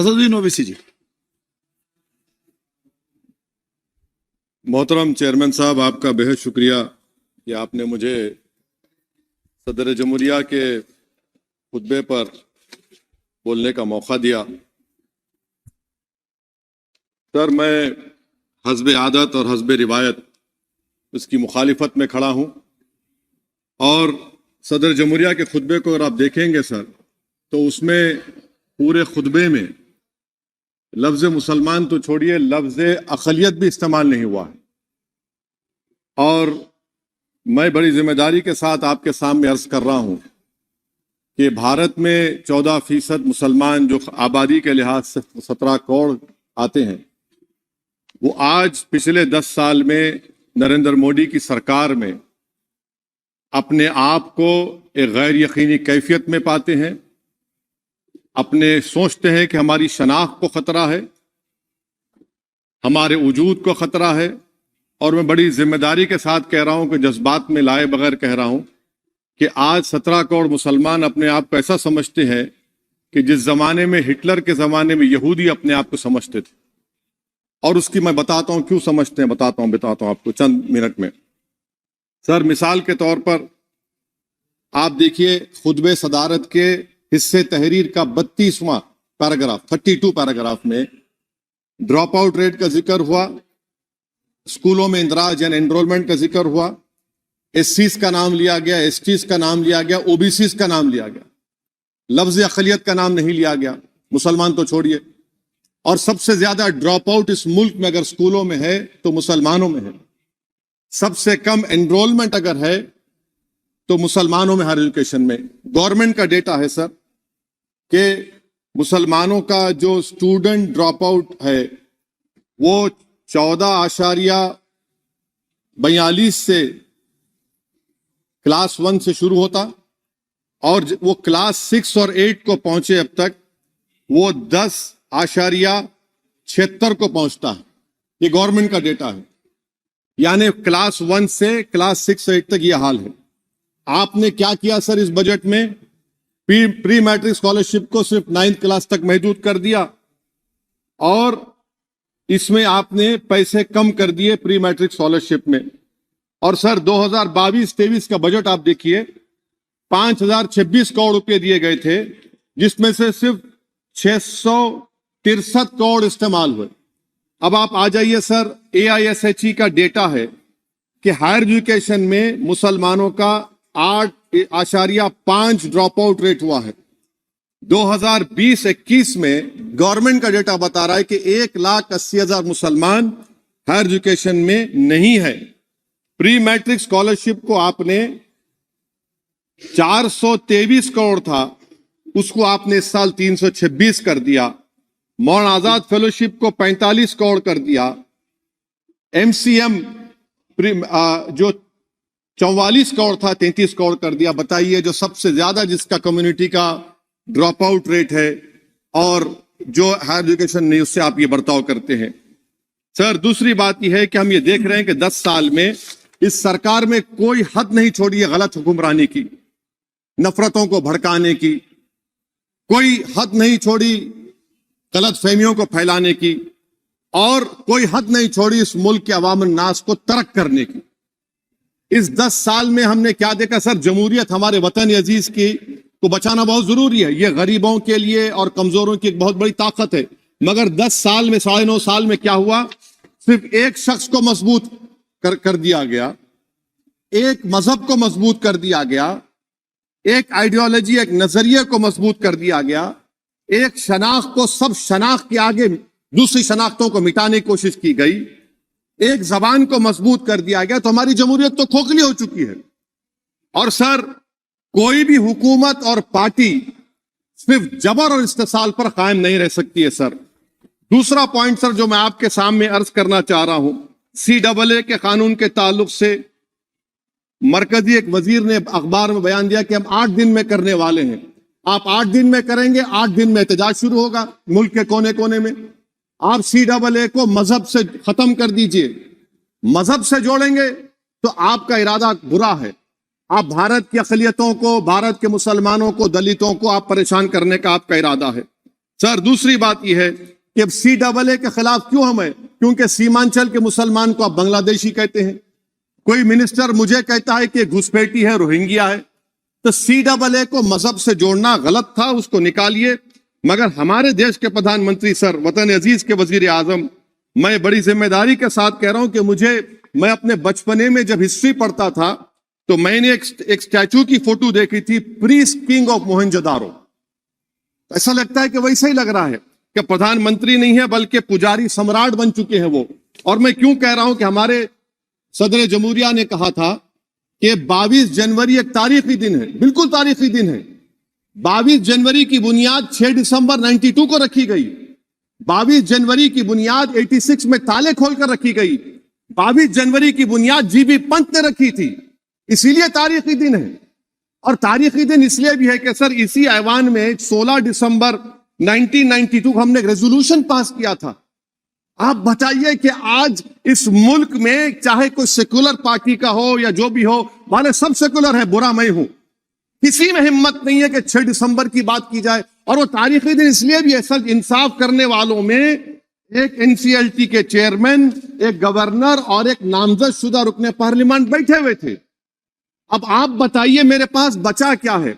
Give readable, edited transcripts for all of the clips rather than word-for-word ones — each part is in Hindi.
असदुद्दीन ओवैसी जी। मोहतरम चेयरमैन साहब, आपका बेहद शुक्रिया कि आपने मुझे सदर जमहूरिया के खुतबे पर बोलने का मौका दिया। सर, मैं हस्बे आदत और हस्बे रिवायत उसकी मुखालिफत में खड़ा हूं और सदर जमहूरिया के खुतबे को अगर आप देखेंगे सर, तो उसमें पूरे खुतबे में लफ्ज़ मुसलमान तो छोड़िए, लफ्ज़ अक़लियत भी इस्तेमाल नहीं हुआ है। और मैं बड़ी जिम्मेदारी के साथ आपके सामने अर्ज कर रहा हूं कि भारत में 14% मुसलमान जो आबादी के लिहाज से 17 करोड़ आते हैं, वो आज पिछले 10 साल में नरेंद्र मोदी की सरकार में अपने आप को एक गैर यकीनी कैफियत में पाते हैं। अपने सोचते हैं कि हमारी शनाख्त को खतरा है, हमारे वजूद को खतरा है। और मैं बड़ी जिम्मेदारी के साथ कह रहा हूं कि जज्बात में लाए बगैर कह रहा हूं कि आज 17 करोड़ मुसलमान अपने आप को ऐसा समझते हैं कि जिस जमाने में हिटलर के जमाने में यहूदी अपने आप को समझते थे। और उसकी मैं बताता हूं क्यों समझते हैं, बताता हूं आपको चंद मिनट में। सर, मिसाल के तौर पर आप देखिए, खुतबे सदारत के हिस्से तहरीर का 32वां पैराग्राफ, 32 पैराग्राफ में ड्रॉप आउट रेट का जिक्र हुआ, स्कूलों में इंदराज यानी एनरोलमेंट का जिक्र हुआ, एससीज का नाम लिया गया, एसटीज का नाम लिया गया, ओबीसीज का नाम लिया गया, लफ्ज अक़लियत का नाम नहीं लिया गया, मुसलमान तो छोड़िए। और सबसे ज्यादा ड्रॉप आउट इस मुल्क में अगर स्कूलों में है तो मुसलमानों में है। सबसे कम एनरोलमेंट अगर है तो मुसलमानों में, हायर एजुकेशन में। गवर्नमेंट का डेटा है सर कि मुसलमानों का जो स्टूडेंट ड्रॉप आउट है वो 14.42 से क्लास 1 से शुरू होता और वो क्लास 6 और 8 को पहुंचे अब तक वो 10.76 को पहुंचता है। ये गवर्नमेंट का डेटा है। यानी क्लास 1 से क्लास 6 से 8 तक ये हाल है। आपने क्या किया सर इस बजट में? प्री मैट्रिक स्कॉलरशिप को सिर्फ 9th क्लास तक महदूद कर दिया और इसमें आपने पैसे कम कर दिए प्री मैट्रिक स्कॉलरशिप में। और सर 2022-23 का बजट आप देखिए, 5026 करोड़ रुपए दिए गए थे, जिसमें से सिर्फ 663 करोड़ इस्तेमाल हुए। अब आप आ जाइए सर, AISHE का डेटा है कि हायर एजुकेशन में मुसलमानों का 8.5 ड्रॉप आउट रेट हुआ है। 2020-21 में गवर्नमेंट का डेटा बता रहा है कि 1,80,000 मुसलमान हायर एजुकेशन में नहीं है। प्री मैट्रिक स्कॉलरशिप को आपने 423 करोड़ था, उसको आपने इस साल 326 कर दिया। मौलाना आजाद फेलोशिप को 45 करोड़ कर दिया। MCM जो 44 करोड़ था 33 करोड़ कर दिया। बताइए, जो सबसे ज्यादा जिसका कम्युनिटी का ड्रॉप आउट रेट है और जो हायर एजुकेशन नहीं, उससे आप ये बर्ताव करते हैं। सर, दूसरी बात यह है कि हम ये देख रहे हैं कि 10 साल में इस सरकार में कोई हद नहीं छोड़ी है गलत हुक्मरानी की, नफरतों को भड़काने की, कोई हद नहीं छोड़ी गलत फहमियों को फैलाने की, और कोई हद नहीं छोड़ी इस मुल्क के अवाम नास को तर्क करने की। इस 10 साल में हमने क्या देखा सर? जमहूरियत हमारे वतन अजीज की को बचाना बहुत जरूरी है। ये गरीबों के लिए और कमजोरों की एक बहुत बड़ी ताकत है। मगर 10 साल में, 9.5 साल में क्या हुआ? सिर्फ एक शख्स को मजबूत कर दिया गया, एक मजहब को मजबूत कर दिया गया, एक आइडियोलॉजी, एक नजरिए को मजबूत कर दिया गया, एक शनाख्त को सब शनाख्त के आगे दूसरी शनाख्तों को मिटाने की कोशिश की गई, एक जबान को मजबूत कर दिया गया। तो हमारी जमहूरियत तो खोखली हो चुकी है। और सर, कोई भी हुकूमत और पार्टी सिर्फ जबर और इस्तेसाल पर कायम नहीं रह सकती है सर। दूसरा पॉइंट सर जो मैं आपके सामने अर्ज करना चाह रहा हूं, CAA के कानून के ताल्लुक से मरकजी एक वजीर ने अखबार में बयान दिया कि हम 8 दिन में करने वाले हैं। आप 8 दिन में करेंगे, 8 दिन में एहतजाज शुरू होगा मुल्क के कोने कोने में। आप CAA को मजहब से खत्म कर दीजिए, मजहब से जोड़ेंगे तो आपका इरादा बुरा है। आप भारत की अक़लियतों को, भारत के मुसलमानों को, दलितों को आप परेशान करने का आपका इरादा है। सर दूसरी बात यह है कि अब CAA के खिलाफ क्यों हम हैं? क्योंकि सीमांचल के मुसलमान को आप बांग्लादेशी कहते हैं। कोई मिनिस्टर मुझे कहता है कि घुसपैठी है, रोहिंग्या है। तो CAA को मजहब से जोड़ना गलत था, उसको निकालिए। मगर हमारे देश के प्रधानमंत्री सर, वतन अजीज के वजीर आजम, मैं बड़ी जिम्मेदारी के साथ कह रहा हूं कि मैं अपने बचपने में जब हिस्ट्री पढ़ता था तो मैंने एक स्टैचू की फोटो देखी थी, प्रीस्ट किंग ऑफ मोहनजोदारो। ऐसा लगता है कि वैसा ही लग रहा है कि प्रधानमंत्री नहीं है बल्कि पुजारी सम्राट बन चुके हैं वो। और मैं क्यों कह रहा हूं कि हमारे सदर जमहूरिया ने कहा था कि 22 जनवरी एक तारीखी दिन है, बिल्कुल तारीखी दिन है। 22 जनवरी की बुनियाद 6 दिसंबर 92 को रखी गई। 22 जनवरी की बुनियाद 86 में ताले खोलकर रखी गई। 22 जनवरी की बुनियाद जीबी पंत ने रखी थी, इसीलिए तारीखी दिन है। और तारीखी दिन इसलिए भी है कि सर इसी ऐवान में 16 दिसंबर 1992 को हमने रेजोल्यूशन पास किया था। आप बताइए कि आज इस मुल्क में चाहे कोई सेकुलर पार्टी का हो या जो भी हो, वाले सब सेकुलर है, बुरा मैं हूं, किसी में हिम्मत नहीं है कि 6 दिसंबर की बात की जाए। और वो तारीखी दिन इसलिए भी है सर, इंसाफ करने वालों में एक NCLT के चेयरमैन, एक गवर्नर और एक नामजद शुदा रुकने पार्लियामेंट बैठे हुए थे। अब आप बताइए मेरे पास बचा क्या है?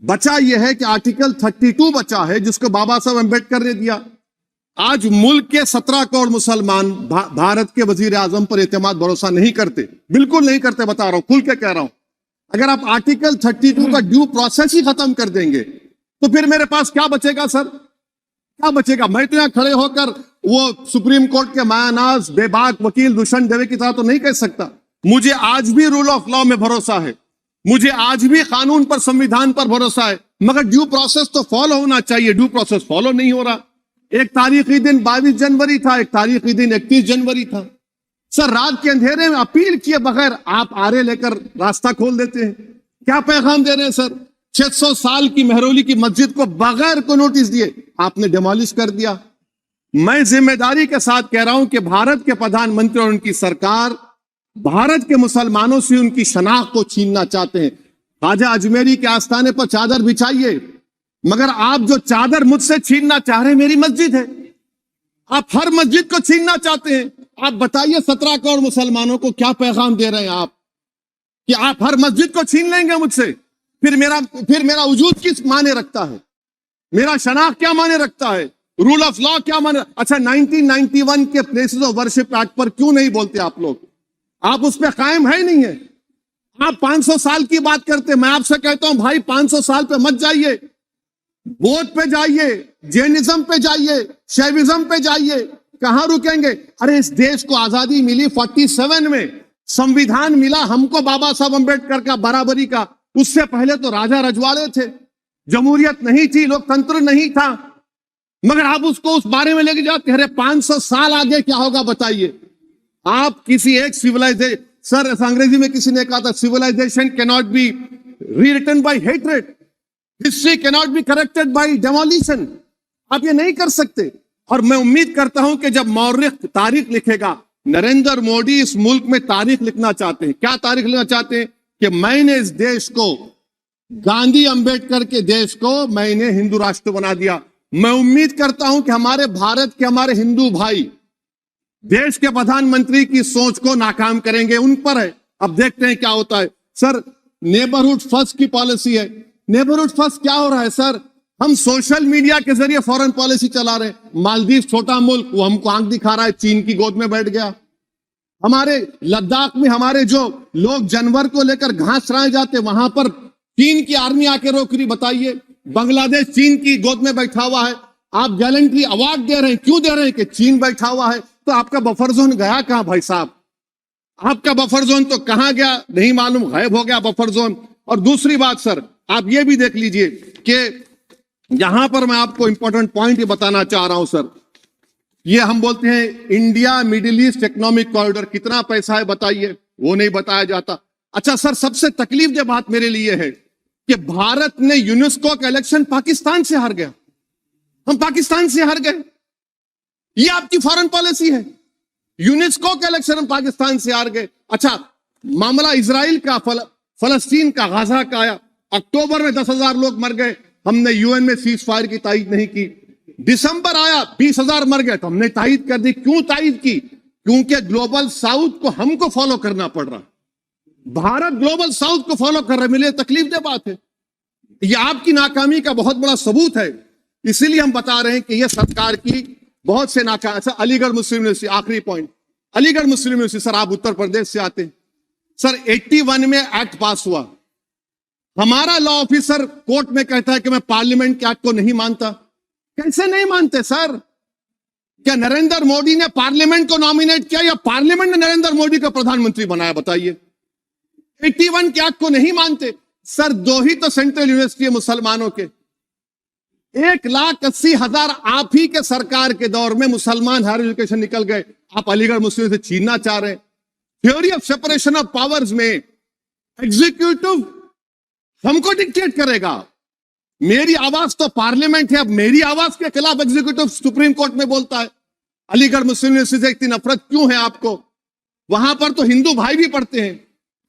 बचा यह है कि आर्टिकल 32 बचा है जिसको बाबा साहब अम्बेडकर ने दिया। आज मुल्क के 17 करोड़ मुसलमान भारत के वजीर आजम पर एतमाद भरोसा नहीं करते, बिल्कुल नहीं करते, बता रहा हूं, खुल के कह रहा हूं। अगर आप आर्टिकल 32 का ड्यू प्रोसेस ही खत्म कर देंगे तो फिर मेरे पास क्या बचेगा सर? क्या बचेगा? मैं तो यहां खड़े होकर वो सुप्रीम कोर्ट के मायानाज बेबाक वकील दुष्यंत दवे की तरह तो नहीं कह सकता। मुझे आज भी रूल ऑफ लॉ में भरोसा है, मुझे आज भी कानून पर, संविधान पर भरोसा है, मगर ड्यू प्रोसेस तो फॉलो होना चाहिए। ड्यू प्रोसेस फॉलो नहीं हो रहा। एक तारीखी दिन 22 जनवरी था, एक तारीखी दिन 31 जनवरी था। सर रात के अंधेरे में अपील किए बगैर आप आरे लेकर रास्ता खोल देते हैं। क्या पैगाम दे रहे हैं सर? 600 साल की मेहरौली की मस्जिद को बगैर को नोटिस दिए आपने डिमोलिश कर दिया। मैं जिम्मेदारी के साथ कह रहा हूं कि भारत के प्रधानमंत्री और उनकी सरकार भारत के मुसलमानों से उनकी शनाख्त को छीनना चाहते हैं। ख्वाजा अजमेरी के आस्थाने पर चादर बिछाइए, मगर आप जो चादर मुझसे छीनना चाह रहे हैं, मेरी मस्जिद है, आप हर मस्जिद को छीनना चाहते हैं। आप बताइए 17 करोड़ मुसलमानों को क्या पैगाम दे रहे हैं आप कि आप हर मस्जिद को छीन लेंगे मुझसे? फिर मेरा वजूद किस माने रखता है? मेरा शनाख्त क्या माने रखता है? रूल ऑफ लॉ क्या माने? अच्छा 1991 के प्लेसेस ऑफ वर्शिप एक्ट पर क्यों नहीं बोलते आप लोग? आप उस पर कायम है नहीं है। आप 500 साल की बात करते, मैं आपसे कहता हूं भाई 500 साल पे मत जाइए, बौद्ध पे जाइए, जैनिज्म पे जाइए, शैविज्म पे जाइए, कहां रुकेंगे? अरे इस देश को आजादी मिली 47 में, संविधान मिला हमको बाबा साहब अम्बेडकर का बराबरी का। उससे पहले तो राजा रजवाड़े थे, जमहूरियत नहीं थी, लोकतंत्र नहीं था, मगर आप उसको उस बारे में लेके जाते। अरे 500 साल आगे क्या होगा बताइए? आप किसी एक सिविलाइजेशन, सर अंग्रेजी में किसी ने कहा था, civilisation can not be rewritten by hatred, history can not be corrected by demolition. आप ये नहीं कर सकते। और मैं उम्मीद करता हूं कि जब मौर्ख तारीख लिखेगा, नरेंद्र मोदी इस मुल्क में तारीख लिखना चाहते हैं। क्या तारीख लिखना चाहते हैं? कि मैंने इस देश को, गांधी अंबेडकर के देश को मैंने हिंदू राष्ट्र बना दिया। मैं उम्मीद करता हूं कि हमारे भारत के हमारे हिंदू भाई देश के प्रधानमंत्री की सोच को नाकाम करेंगे, उन पर है। अब देखते हैं क्या होता है। सर नेबरहुड फर्स्ट की पॉलिसी है। नेबरहुड फर्स्ट क्या हो रहा है सर? हम सोशल मीडिया के जरिए फॉरेन पॉलिसी चला रहे हैं। मालदीव छोटा मुल्क, वो हमको आंख दिखा रहा है, चीन की गोद में बैठ गया। हमारे लद्दाख में हमारे जो लोग जानवर को लेकर घास चराए जाते, वहां पर चीन की आर्मी आके रोक रही। बताइए, बांग्लादेश चीन की गोद में बैठा हुआ है। आप गैलेंट्री अवार्ड दे रहे हैं, क्यों दे रहे हैं? कि चीन बैठा हुआ है। तो आपका बफर जोन गया कहां भाई साहब? आपका बफर जोन तो कहां गया नहीं मालूम, गायब हो गया बफर जोन। और दूसरी बात सर, आप ये भी देख लीजिए कि यहां पर मैं आपको इंपॉर्टेंट पॉइंट ये बताना चाह रहा हूं सर। ये हम बोलते हैं India middle east economic corridor, कितना पैसा है बताइए? वो नहीं बताया जाता। अच्छा सर, सबसे तकलीफ बात मेरे लिए है कि भारत ने यूनेस्को का इलेक्शन पाकिस्तान से हार गया। हम पाकिस्तान से हार गए, ये आपकी फॉरेन पॉलिसी है। यूनेस्को का इलेक्शन हम पाकिस्तान से हार गए। अच्छा, मामला इजराइल का, फलस्तीन का, गाजा का आया। अक्टूबर में 10,000 लोग मर गए, हमने यूएन में सीज फायर की तायीद नहीं की। दिसंबर आया 20,000 मर गए तो हमने तायद कर दी। क्यों तायद की? क्योंकि ग्लोबल साउथ को हमको फॉलो करना पड़ रहा। भारत ग्लोबल साउथ को फॉलो कर रहे, मिले तकलीफ दे बात है। यह आपकी नाकामी का बहुत बड़ा सबूत है। इसीलिए हम बता रहे हैं कि यह सरकार की बहुत से नाकाम। अच्छा, अलीगढ़ मुस्लिम यूनिवर्सिटी, आखिरी पॉइंट, अलीगढ़ मुस्लिम यूनिवर्सिटी। सर, आप उत्तर प्रदेश से आते हैं। सर, 81 में एक्ट पास हुआ। हमारा लॉ ऑफिसर कोर्ट में कहता है कि मैं पार्लियामेंट के एक्ट को नहीं मानता। कैसे नहीं मानते सर? क्या नरेंद्र मोदी ने पार्लियामेंट को नॉमिनेट किया या पार्लियामेंट ने नरेंद्र मोदी को प्रधानमंत्री बनाया? बताइए। 81 के एक्ट को नहीं मानते। सर, 2 ही तो सेंट्रल यूनिवर्सिटी है मुसलमानों के। 1,80,000 आप ही के सरकार के दौर में मुसलमान हायर एजुकेशन निकल गए। आप अलीगढ़ मुस्लिम से छीनना चाह रहे हैं। Theory of separation of powers में एग्जीक्यूटिव हमको डिक्टेट करेगा। मेरी आवाज तो पार्लियामेंट है, अब मेरी आवाज के खिलाफ एग्जीक्यूटिव सुप्रीम कोर्ट में बोलता है। अलीगढ़ मुस्लिम यूनिवर्सिटी से इतनी नफरत क्यों है आपको? वहां पर तो हिंदू भाई भी पढ़ते हैं।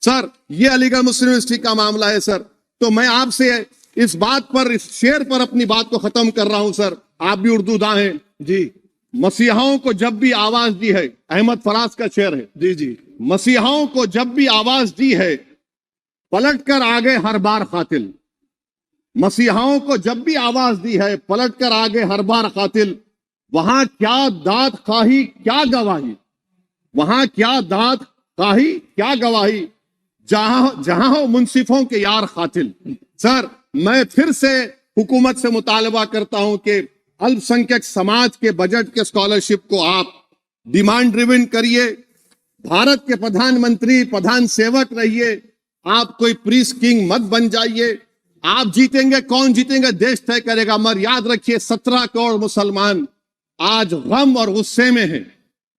सर, ये अलीगढ़ मुस्लिम यूनिवर्सिटी का मामला है सर। तो मैं आपसे इस बात पर, इस शेर पर अपनी बात को खत्म कर रहा हूं सर। आप भी उर्दू दां हैं जी। मसीहाओं को जब भी आवाज दी है, अहमद फराज का शेर है जी जी, मसीहाओं को जब भी आवाज दी है पलट कर आ गए हर बार कातिल। मसीहाओं को जब भी आवाज दी है पलट कर आ गए हर बार कातिल। वहां क्या दाद खाही क्या गवाही, वहां क्या दाद खाही क्या गवाही, जहां हो मुंसिफों के यार कातिल। सर, मैं फिर से हुकूमत से मुतालबा करता हूं कि अल्पसंख्यक समाज के बजट के स्कॉलरशिप को आप डिमांड ड्रिवन करिए। भारत के प्रधानमंत्री, प्रधान सेवक रहिए। आप कोई प्रीस किंग मत बन जाइए। आप जीतेंगे, कौन जीतेंगे देश तय करेगा। मगर याद रखिए, 17 करोड़ मुसलमान आज गम और गुस्से में हैं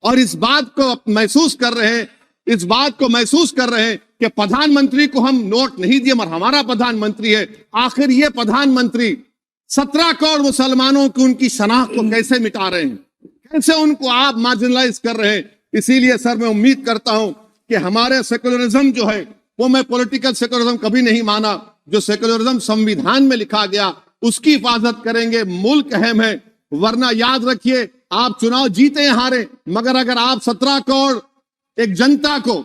और इस बात को महसूस कर रहे हैं, इस बात को महसूस कर रहे हैं कि प्रधानमंत्री को हम नोट नहीं दिए मगर हमारा प्रधानमंत्री है। आखिर ये प्रधानमंत्री 17 करोड़ मुसलमानों की उनकी शनाख्त को कैसे मिटा रहे हैं, कैसे उनको आप मार्जिनलाइज कर रहे हैं। इसीलिए सर, मैं उम्मीद करता हूं कि हमारे सेकुलरिज्म जो है वो, मैं पॉलिटिकल सेकुलरिज्म कभी नहीं माना, जो सेकुलरिज्म संविधान में लिखा गया उसकी हिफाजत करेंगे। मुल्क अहम है। वरना याद रखिए, आप चुनाव जीते या हारे, मगर अगर आप 17 करोड़ एक जनता को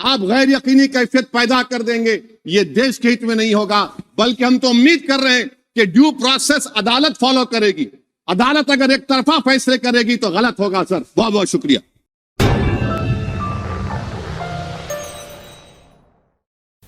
आप गैर यकीनी कैफियत पैदा कर देंगे, ये देश के हित में नहीं होगा। बल्कि हम तो उम्मीद कर रहे हैं कि ड्यू प्रोसेस अदालत फॉलो करेगी। अदालत अगर एक तरफा फैसले करेगी तो गलत होगा। सर, बहुत बहुत शुक्रिया।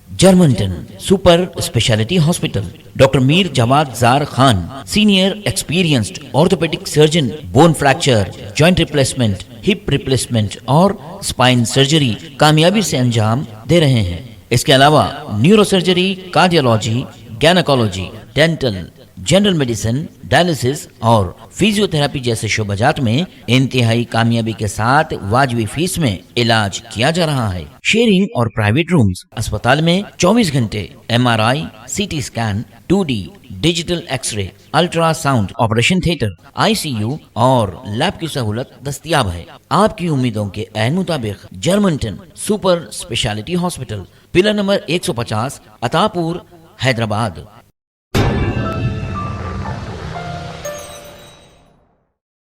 Germanton super speciality hospital, doctor Mir Jawad Zar Khan, senior experienced orthopaedic surgeon, bone fracture, joint replacement, hip replacement और स्पाइन सर्जरी कामयाबी से अंजाम दे रहे हैं। इसके अलावा neuro surgery, cardiology, gynaecology, dental, general medicine, dialysis और फिजियोथेरेपी जैसे शोबाजात में इंतहाई कामयाबी के साथ वाजिबी फीस में इलाज किया जा रहा है। शेयरिंग और प्राइवेट रूम्स, अस्पताल में 24 घंटे MRI, CT scan, 2D digital x ray, ultrasound, operation theatre, ICU और लैब की सहूलत दस्तयाब है। आपकी उम्मीदों के ऐन मुताबिक Germanton super speciality hospital, pillar number 150, Attapur, Hyderabad.